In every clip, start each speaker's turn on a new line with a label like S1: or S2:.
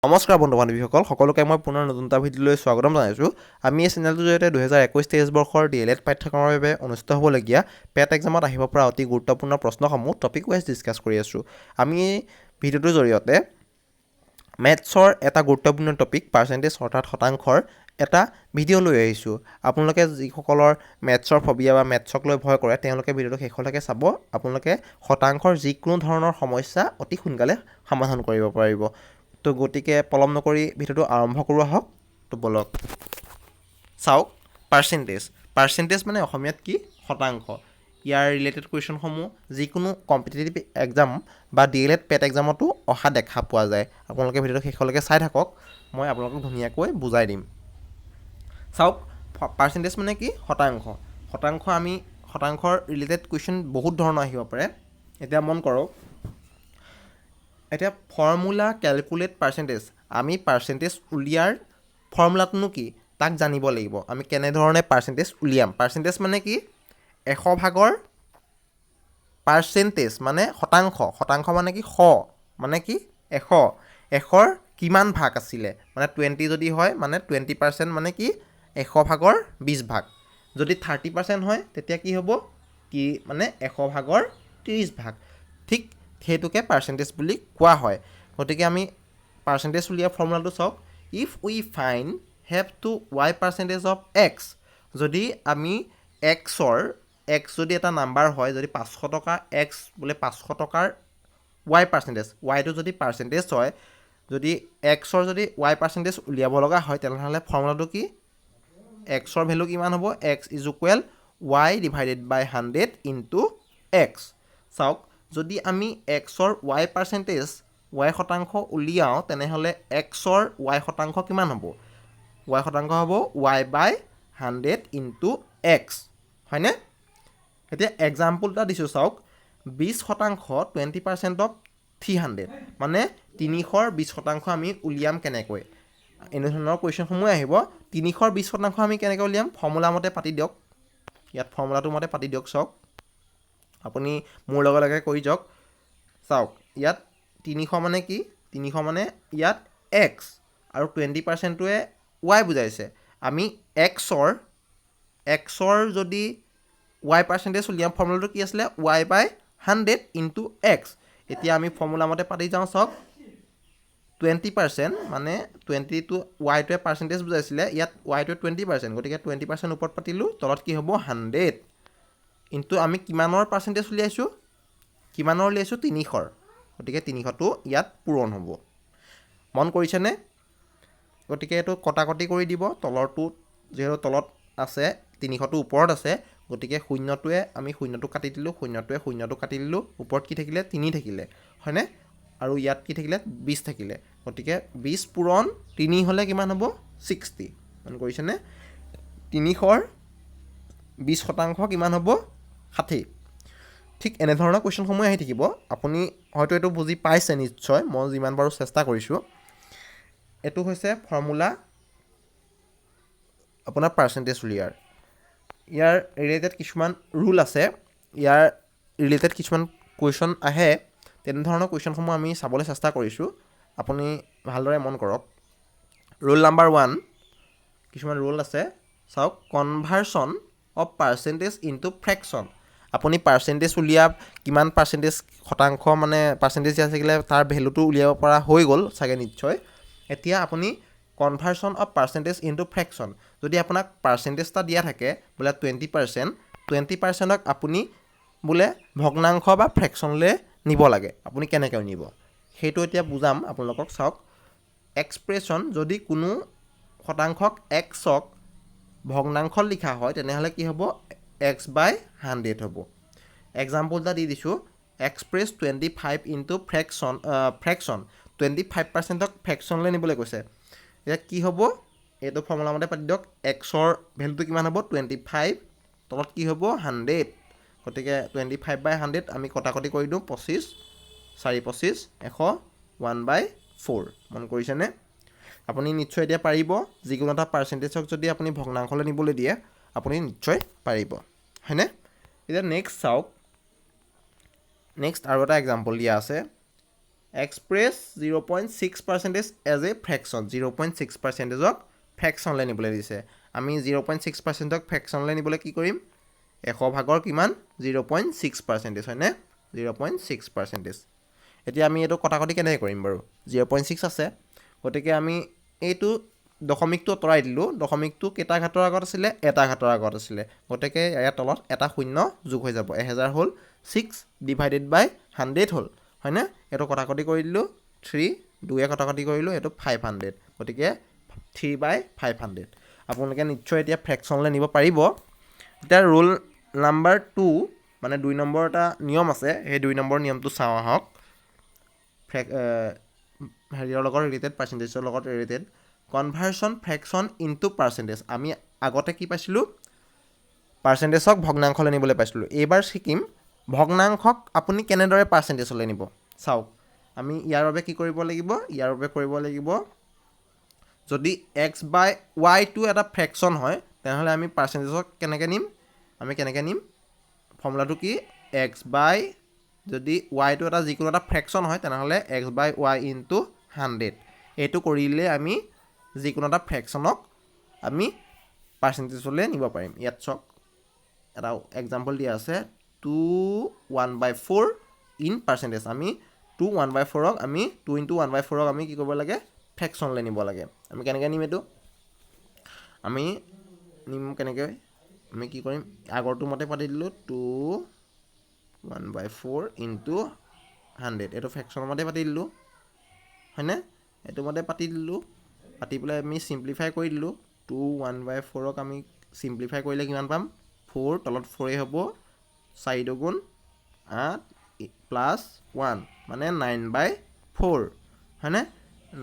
S1: নমস্কাৰ বন্ধু বান্ধৱীসকল, সকলোকে মই পুনৰ নতুন এটা ভিডিঅ'লৈ স্বাগতম জনাইছোঁ। আমি এই চেনেলটোৰ জৰিয়তে 2021-23 বৰ্ষৰ DLED পাঠ্যক্ৰমৰ বাবে অনুষ্ঠিত হ'বলগীয়া পেট এক্সামত আহিব পৰা অতি গুৰুত্বপূৰ্ণ প্ৰশ্নসমূহ টপিক ৱাইজ ডিছকাছ কৰি আছোঁ। আমি এই ভিডিঅ'টোৰ জৰিয়তে মেথছৰ এটা গুৰুত্বপূৰ্ণ টপিক পাৰ্চেণ্টেজ অৰ্থাৎ শতাংশৰ এটা ভিডিঅ' লৈ আহিছোঁ। আপোনালোকে যিসকলৰ মেথছৰ ফবিয়া বা মেথছক লৈ ভয় কৰে তেওঁলোকে ভিডিঅ'টো শেষলৈকে চাব। আপোনালোকে শতাংশৰ যিকোনো ধৰণৰ সমস্যা অতি সোনকালে সমাধান কৰিব পাৰিব। তো গতিকে পলম নকৰি ভিডিঅ'টো আৰম্ভ কৰোঁ আহক। তো বলক চাওক, পাৰ্চেণ্টেজ মানে অসমীয়াত কি? শতাংশ। ইয়াৰ ৰিলেটেড কুৱেশ্যনসমূহ যিকোনো কম্পিটিটিভ এক্সাম বা DLED পেট এক্সামতো অহা দেখা পোৱা যায়। আপোনালোকে ভিডিঅ'টো শেষলৈকে চাই থাকক, মই আপোনালোকক ধুনীয়াকৈ বুজাই দিম। চাওক, পাৰ্চেণ্টেজ মানে কি? শতাংশৰ ৰিলেটেড কুৱেশ্যন বহুত ধৰণৰ আহিব পাৰে। এতিয়া মন কৰক, এতিয়া ফৰ্মুলা কেলকুলেট পাৰ্চেণ্টেজ, আমি পাৰ্চেণ্টেজ উলিয়াৰ ফৰ্মুলাটোনো কি তাক জানিব লাগিব। আমি কেনেধৰণে পাৰ্চেণ্টেজ উলিয়াম? পাৰ্চেণ্টেজ মানে কি? 100% পাৰ্চেণ্টেজ মানে শতাংশ মানে কি? মানে কি? 100ৰ কিমান ভাগ আছিলে, মানে 20 যদি হয় মানে 20% মানে কি? 100ভাগৰ 20 ভাগ। যদি 30% হয় তেতিয়া কি হ'ব? কি মানে 100ভাগৰ 30 ভাগ। ঠিক সেইটোকে পাৰ্চেণ্টেজ বুলি কোৱা হয়। গতিকে আমি পাৰ্চেণ্টেজ উলিওৱা ফৰ্মুলাটো চাওক। If we find have to y percentage of x, যদি আমি x যদি এটা নাম্বাৰ হয়, যদি 500 টকা x বোলে 500 টকাৰ y পাৰ্চেণ্টেজ, yটো যদি পাৰ্চেণ্টেজ হয়, যদি xৰ যদি y পাৰ্চেণ্টেজ উলিয়াব লগা হয় তেনেহ'লে ফৰ্মুলাটো কি? xৰ ভেলু কিমান হ'ব? x is equal y divided by 100 into x। চাওক, যদি আমি xৰ y পাৰ্চেণ্টেজ y শতাংশ উলিয়াওঁ তেনেহ'লে xৰ y শতাংশ কিমান হ'ব? y শতাংশ হ'ব y বাই 100 ইনটু x, হয়নে? এতিয়া এক্সাম্পল এটা দিছোঁ চাওক, 20% 20% অফ 300, মানে 320% আমি উলিয়াম কেনেকৈ? এনেধৰণৰ কুৱেশ্যনসমূহ আহিব। 320% আমি কেনেকৈ উলিয়াম? ফৰ্মুলা মতে পাতি দিয়ক। ইয়াত ফৰ্মুলাটো মতে পাতি দিয়ক। চাওক, আপুনি মোৰ লগে লগে কৰি যাওক। চাওক, ইয়াত 300 মানে কি? 300 মানে ইয়াত x আৰু 20%টোৱে y বুজাইছে। আমি xৰ যদি y পাৰ্চেণ্টেজ উলিয়াম, ফৰ্মুলাটো কি আছিলে? y বাই 100 ইনটু x। এতিয়া আমি ফৰ্মুলা মতে পাতি যাওঁ। চাওক, 20% মানে 20টো yটোৱে পাৰ্চেণ্টেজ বুজাইছিলে, ইয়াত yটোৱে 20%, গতিকে 20% ওপৰত পাতিলোঁ, তলত কি হ'ব? 100 ইনটু আমি কিমানৰ পাৰ্চেণ্টেজ উলিয়াইছোঁ? 300ৰ, গতিকে 300টো ইয়াত পূৰণ হ'ব। মন কৰিছেনে? গতিকে এইটো কটাকটি কৰি দিব। তলৰটো যিহেতু তলত আছে, 300টো ওপৰত আছে, গতিকে আমি শূন্যটো কাটি দিলোঁ, শূন্যটো কাটি দিলোঁ, ওপৰত কি থাকিলে? 3 থাকিলে, হয়নে? আৰু ইয়াত কি থাকিলে? 20 থাকিলে, গতিকে 20 পূৰণ 3 হ'লে কিমান হ'ব? 60। মন কৰিছেনে? 300ৰ 20% কিমান হ'ব? 60। ঠিক এনেধৰণৰ কুৱেশ্যনসমূহ আহি থাকিব। আপুনি হয়তো এইটো বুজি পাইছে নিশ্চয়, মই যিমান পাৰোঁ চেষ্টা কৰিছোঁ। এইটো হৈছে ফৰ্মুলা আপোনাৰ পাৰ্চেণ্টেজ উলিয়াৰ। ইয়াৰ ৰিলেটেড কিছুমান ৰুল আছে, ইয়াৰ ৰিলেটেড কিছুমান কুৱেশ্যন আহে। তেনেধৰণৰ কুৱেশ্যনসমূহ আমি চাবলৈ চেষ্টা কৰিছোঁ, আপুনি ভালদৰে মন কৰক। ৰুল নাম্বাৰ 1, কিছুমান ৰুল আছে। চাওক, conversion of percentage into fraction. আপুনি পাৰ্চেণ্টেজ উলিয়াব, কিমান পাৰ্চেণ্টেজ শতাংশ মানে পাৰ্চেণ্টেজ দিয়া থাকিলে তাৰ ভেলুটো উলিয়াব পৰা হৈ গ'ল চাগে নিশ্চয়। এতিয়া আপুনি conversion of percentage into fraction, যদি আপোনাক পাৰ্চেণ্টেজ এটা দিয়া থাকে বোলে 20%ক আপুনি বোলে ভগ্নাংশ বা ফ্ৰেকশ্যনলৈ নিব লাগে, আপুনি কেনেকৈ নিব সেইটো এতিয়া বুজাম আপোনালোকক। চাওক, এক্সপ্ৰেশ্যন, যদি কোনো শতাংশক xক ভগ্নাংশত লিখা হয় তেনেহ'লে কি হ'ব? x বাই 100 হ'ব। এক্সাম্পল এটা দি দিছোঁ, এক্সপ্ৰেছ 25 ইনটু ফ্ৰেকশ্যন 25%ক ফ্ৰেকশ্যনলৈ নিবলৈ কৈছে। এতিয়া কি হ'ব? এইটো ফৰ্মুলা মতে পাতি দিয়ক। xৰ ভেলুটো কিমান হ'ব? 25, তলত কি হ'ব? 100, গতিকে 25 বাই 100 আমি কটাকটি কৰি দিওঁ। 25, 4 25, 100, 1/4। মন কৰিছেনে? আপুনি নিশ্চয় এতিয়া পাৰিব। যিকোনো এটা পাৰ্চেণ্টেজক যদি আপুনি ভগ্নাংশলৈ নিবলৈ দিয়ে আপুনি নিশ্চয় পাৰিব, হয়নে? এতিয়া নেক্সট চাওক, নেক্সট আৰু এটা এক্সাম্পল দিয়া আছে। এক্সপ্ৰেছ 0.6% এজ এ ফ্ৰেকশ্যন 0.6%ক ফ্ৰেকশ্যনলৈ নিবলৈ দিছে আমি 0.6%ক ফ্ৰেকশ্যনলৈ নিবলৈ কি কৰিম 100 ভাগৰ কিমান 0.6% হয়নে 0.6% এতিয়া আমি এইটো কটাকটি কেনেকৈ কৰিম বাৰু 0.6 আছে গতিকে আমি এইটো দশমিকটো আঁতৰাই দিলোঁ দশমিকটো কেইটা ঘাতৰ আগত আছিলে এটা ঘাতৰ আগত আছিলে গতিকে ইয়াৰ তলত এটা শূন্য যোগ হৈ যাব 1000 হ'ল 6 ডিভাইডেড বাই 100 হ'ল হয়নে এইটো কটাকটি কৰি দিলোঁ 3 2 কটাকটি কৰিলোঁ এইটো 500 গতিকে 3/500 আপোনালোকে নিশ্চয় এতিয়া ফ্ৰেকশ্যনলৈ নিব পাৰিব এতিয়া ৰুল নাম্বাৰ 2 মানে 2 নম্বৰ এটা নিয়ম আছে সেই 2 নম্বৰ নিয়মটো চাওঁ আহক হেৰিয়ৰ লগত ৰিলেটেড পাৰ্চেণ্টেজৰ লগত related conversion fraction into percentage আমি আগতে কি পাইছিলোঁ পাৰ্চেণ্টেজক ভগ্নাংশলৈ নিবলৈ পাইছিলোঁ এইবাৰ শিকিম ভগ্নাংশক আপুনি কেনেদৰে পাৰ্চেণ্টেজলৈ নিব চাওক আমি ইয়াৰ বাবে কি কৰিব লাগিব ইয়াৰ বাবে কৰিব লাগিব যদি x/y টো এটা ফ্ৰেকশ্যন হয় তেনেহ'লে আমি পাৰ্চেণ্টেজক কেনেকৈ নিম আমি কেনেকৈ নিম ফৰ্মুলাটো কি x/y যদি y টো এটা যিকোনো এটা ফ্ৰেকশ্যন হয় তেনেহ'লে x/y ইনটু 100 এইটো কৰিলে আমি যিকোনো এটা ফ্ৰেকশ্যনক আমি পাৰ্চেণ্টেজলৈ নিব পাৰিম ইয়াত চাওক এটা এক্সাম্পল দিয়া আছে 2 1/4 ইন পাৰ্চেণ্টেজ আমি 2 1/4ক আমি 2 × 1/4ক আমি কি কৰিব লাগে ফ্ৰেকশ্যনলৈ নিব লাগে আমি কেনেকৈ নিম এইটো আমি নিম কেনেকৈ আমি কি কৰিম আগৰটো মতে পাতি দিলোঁ 2 1/4 ইনটু 100 এইটো ফ্ৰেকশ্যনৰ মতে পাতি দিলোঁ হয়নে এইটো মতে পাতি দিলোঁ পাতি পেলাই আমি চিম্প্লিফাই কৰি দিলোঁ 2 1/4ক আমি চিম্প্লিফাই কৰিলে কিমান পাম 4 তলত 4 হ'ব 4 দুগুণ 8 প্লাছ 1 মানে 9/4 হয়নে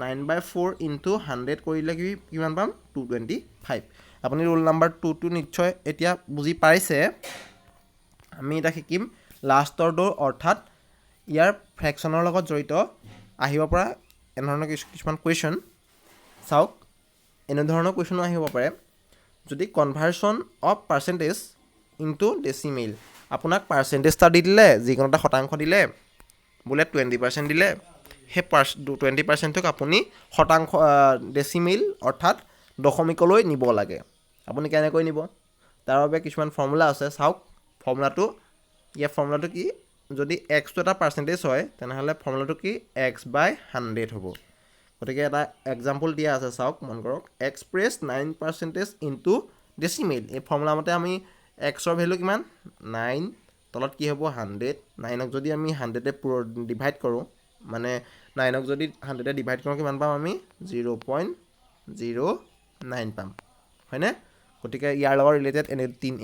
S1: 9/4 ইনটু 100 কৰিলে কিমান পাম 225 আপুনি ৰুল নাম্বাৰ 2টো নিশ্চয় এতিয়া বুজি পাইছে আমি এতিয়া শিকিম লাষ্টৰটো অৰ্থাৎ ইয়াৰ ফ্ৰেকশ্যনৰ লগত জড়িত আহিব পৰা এনেধৰণৰ কিছুমান কুৱেশ্যন চাওক এনেধৰণৰ কুৱেশ্যনো আহিব পাৰে যদি conversion of percentage into decimal আপোনাক পাৰ্চেণ্টেজ এটা দি দিলে যিকোনো এটা শতাংশ দিলে বোলে 20% দিলে সেই 20%ক আপুনি শতাংশ ডেচিমেল অৰ্থাৎ দশমিকলৈ নিব লাগে আপুনি কেনেকৈ নিব তাৰ বাবে কিছুমান ফৰ্মুলা আছে চাওক ফৰ্মুলাটো কি যদি এক্সটো এটা পাৰ্চেণ্টেজ হয় তেনেহ'লে ফৰ্মুলাটো কি x/100 হ'ব গতিকে এটা এক্সাম্পল দিয়া আছে চাওক মন কৰক এক্সপ্ৰেছ 9% ইনটু ডেচিমেল এই ফৰ্মুলা মতে আমি এক্সৰ ভেলু কিমান 9 তলত কি হ'ব 100 9ক যদি আমি 100ৰে ডিভাইড কৰোঁ মানে 9ক যদি 100ৰে ডিভাইড কৰোঁ কিমান পাম আমি 0.09 পাম হয়নে গতিকে ইয়াৰ লগত ৰিলেটেড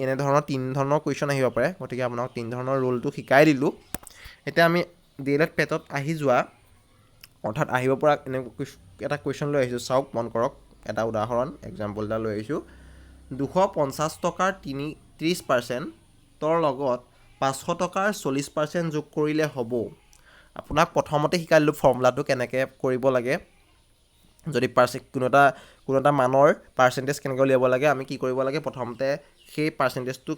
S1: এনেধৰণৰ তিনি ধৰণৰ কুৱেশ্যন আহিব পাৰে গতিকে আপোনাক তিনি ধৰণৰ ৰুলটো শিকাই দিলোঁ এতিয়া আমি DLED পেটত আহি যোৱা অৰ্থাৎ আহিব পৰা এটা কুৱেশ্যন লৈ আহিছোঁ চাওক মন কৰক এটা উদাহৰণ এক্সাম্পল এটা লৈ আহিছোঁ 250 টকাৰ 30%ৰ লগত 500 টকাৰ 40% যোগ কৰিলে হ'ব আপোনাক প্ৰথমতে শিকাই দিলোঁ ফৰ্মুলাটো কেনেকৈ কৰিব লাগে যদি কোনো এটা মানৰ পাৰ্চেণ্টেজ কেনেকৈ উলিয়াব লাগে আমি কি কৰিব লাগে প্ৰথমতে সেই পাৰ্চেণ্টেজটো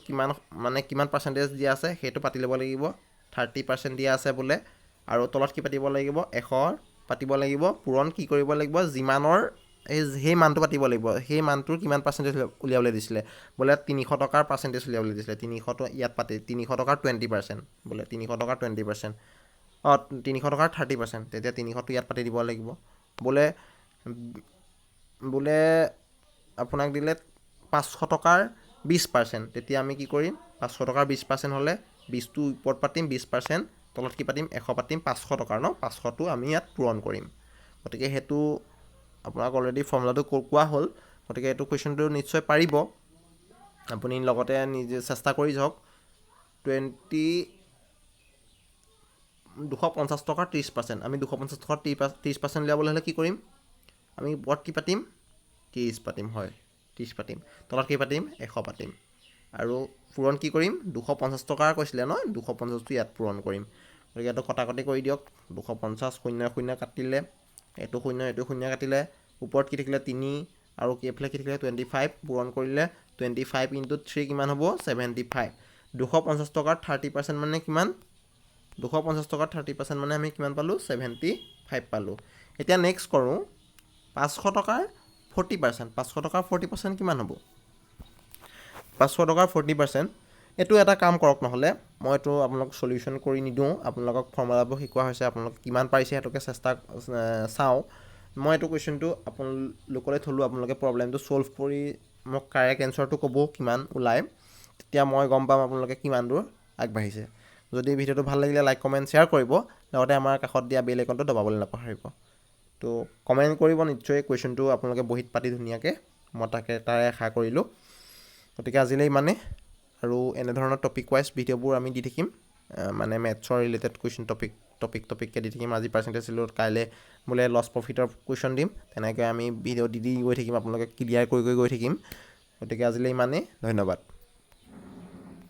S1: কিমান পাৰ্চেণ্টেজ দিয়া আছে সেইটো পাতি ল'ব লাগিব 30% দিয়া আছে বোলে আৰু তলত কি পাতিব লাগিব 100 পাতিব লাগিব পূৰণ কি কৰিব লাগিব যিমানৰ সেই মানটো পাতিব লাগিব সেই মানটোৰ কিমান পাৰ্চেণ্টেজ উলিয়াবলৈ দিছিলে বোলে 300 টকাৰ পাৰ্চেণ্টেজ উলিয়াবলৈ দিছিলে 300টো ইয়াত পাতি 300 টকাৰ 20% বোলে 300 টকাৰ 20% 300 টকাৰ 30% তেতিয়া 300টো ইয়াত পাতি দিব লাগিব বোলে আপোনাক দিলে 500 টকাৰ 20% তেতিয়া আমি কি কৰিম 500 টকাৰ 20% হ'লে 20টো ওপৰত পাতিম 20% তলত কি পাতিম 100 পাতিম 500 টকাৰ 500টো আমি ইয়াত পূৰণ কৰিম গতিকে সেইটো আপোনাক অলৰেডি ফৰ্মুলাটো কোৱা হ'ল গতিকে এইটো কুৱেশ্যনটো নিশ্চয় পাৰিব আপুনি লগতে নিজে চেষ্টা কৰি যাওক 250 টকাৰ 30% আমি 250 টকাৰ 30% উলিয়াবলৈ হ'লে কি কৰিম আমি ওপৰত কি পাতিম 30 পাতিম হয় 30 পাতিম তলত কি পাতিম 100 পাতিম আৰু পূৰণ কি কৰিম 250 টকাৰ কৈছিলে 250টো ইয়াত পূৰণ কৰিম গতিকে এইটো কটাকটি কৰি দিয়ক 250 0 কাটিলে এইটো 0 কাটিলে ওপৰত কি থাকিলে 3 আৰু এইফালে কি থাকিলে 25 পূৰণ কৰিলে 25 × 3 কিমান হ'ব 75 250 টকাৰ 30% মানে কিমান 250 টকাৰ 30% মানে আমি কিমান পালোঁ 75 পালোঁ এতিয়া নেক্সট কৰোঁ 500 টকাৰ 40% 500 টকাৰ 40% কিমান হ'ব 500 টকাৰ 40% এইটো এটা কাম কৰক নহ'লে মই এইটো আপোনালোকক সলিউশ্যন কৰি নিদিওঁ আপোনালোকক ফৰ্মুলাবোৰ শিকোৱা হৈছে আপোনালোক কিমান পাৰিছে সেইটোকে চেষ্টা চাওঁ মই এইটো কুৱেশ্যনটো আপোনালোকলৈ থ'লোঁ আপোনালোকে প্ৰব্লেমটো ছল্ভ কৰি মোক কাৰেক্ট এনচাৰটো ক'ব কিমান ওলায় তেতিয়া মই গম পাম আপোনালোকে কিমান দূৰ আগবাঢ়িছে যদি ভিডিঅ'টো ভাল লাগিলে লাইক কমেণ্ট শ্বেয়াৰ কৰিব লগতে আমাৰ কাষত দিয়া বেল আইকনটো দবাবলৈ নাপাহৰিব তো কমেণ্ট কৰিব নিশ্চয় কুৱেশ্যনটো আপোনালোকে বহীত পাতি ধুনীয়াকৈ মই তাৰে আশা কৰিলোঁ গতিকে আজিলৈ মানে আৰু এনেধৰণৰ টপিক ৱাইজ ভিডিঅ'বোৰ আমি দি থাকিম মানে মেথছৰ ৰিলেটেড কুৱেশ্যন টপিককৈ দি থাকিম আজি পাৰ্চেণ্টেজ ছিলো কাইলৈ বোলে লছ প্ৰফিটৰ কুৱেশ্যন দিম তেনেকৈ আমি ভিডিঅ' দি গৈ থাকিম আপোনালোকে ক্লিয়াৰ কৰি গৈ থাকিম গতিকে আজিলৈ ইমানেই ধন্যবাদ